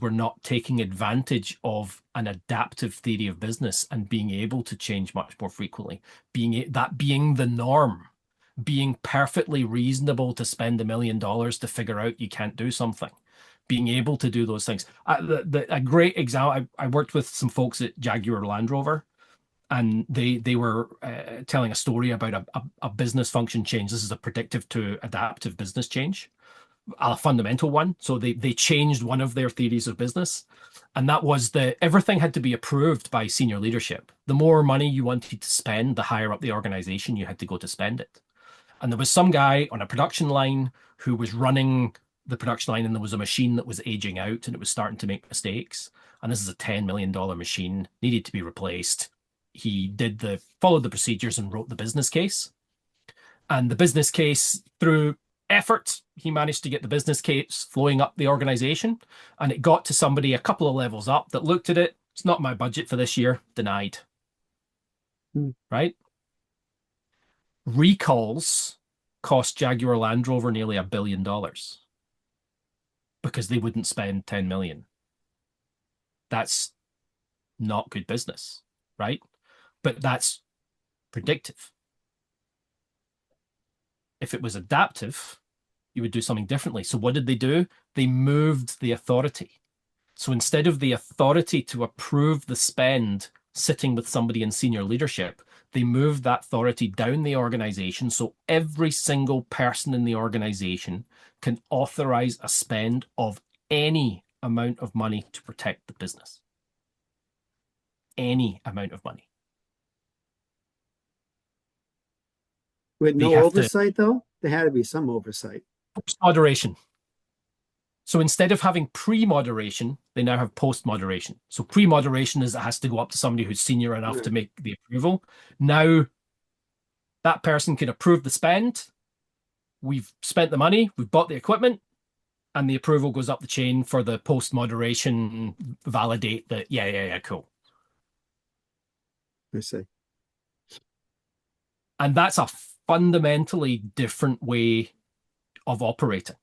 we're not taking advantage of an adaptive theory of business and being able to change much more frequently, that being the norm, being perfectly reasonable to spend $1 million to figure out you can't do something, being able to do those things. A great example, I worked with some folks at Jaguar Land Rover, and they were telling a story about a business function change. This is a predictive to adaptive business change, a fundamental one. So they changed one of their theories of business, and that was that everything had to be approved by senior leadership. The more money you wanted to spend, the higher up the organization you had to go to spend it. And there was some guy on a production line who was running the production line, and there was a machine that was aging out and it was starting to make mistakes. And this is a $10 million machine, needed to be replaced. He followed the procedures and wrote the business case. And the business case, through effort, he managed to get the business case flowing up the organization. And it got to somebody a couple of levels up that looked at it. It's not my budget for this year. Denied. Right? Recalls cost Jaguar Land Rover nearly $1 billion because they wouldn't spend 10 million. That's not good business, right? But that's predictive. If it was adaptive, you would do something differently. So what did they do? They moved the authority. So instead of the authority to approve the spend sitting with somebody in senior leadership, they moved that authority down the organization so every single person in the organization can authorize a spend of any amount of money to protect the business. Any amount of money. With no oversight, though? There had to be some oversight. Post-moderation. So instead of having pre-moderation, they now have post-moderation. So pre-moderation is it has to go up to somebody who's senior enough to make the approval. Now, that person can approve the spend. We've spent the money, we've bought the equipment, and the approval goes up the chain for the post-moderation validate that, yeah, cool. I see. And that's a fundamentally different way of operating.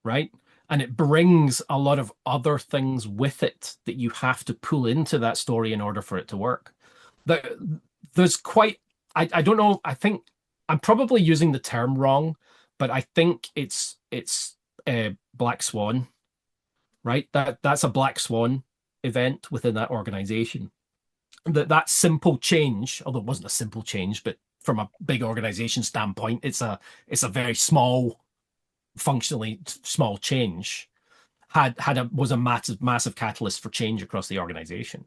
Right? And it brings a lot of other things with it that you have to pull into that story in order for it to work. There's quite, I don't know, I think I'm probably using the term wrong, but I think it's black swan, right? That's a black swan event within that organization. That simple change, although it wasn't a simple change, but from a big organization standpoint, it's a very small, functionally small change, was a massive catalyst for change across the organization,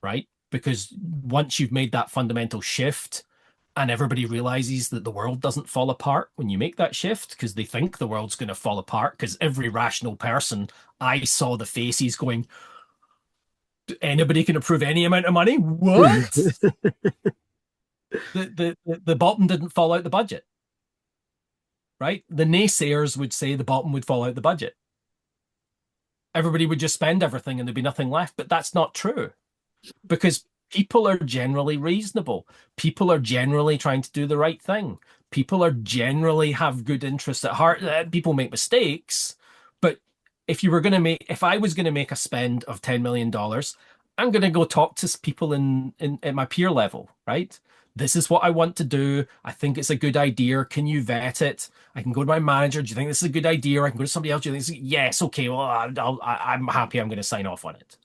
right? Because once you've made that fundamental shift and everybody realizes that the world doesn't fall apart when you make that shift, because they think the world's going to fall apart, because every rational person, I saw the faces going, anybody can approve any amount of money? What? the bottom didn't fall out the budget. Right? The naysayers would say the bottom would fall out the budget. Everybody would just spend everything and there'd be nothing left. But that's not true, because people are generally reasonable. People are generally trying to do the right thing. People are generally have good interests at heart. People make mistakes, but if I was going to make a spend of $10 million, I'm going to go talk to people at my peer level, right? This is what I want to do. I think it's a good idea. Can you vet it? I can go to my manager. Do you think this is a good idea? I can go to somebody else. Do you think yes, okay, well, I'm happy. I'm going to sign off on it.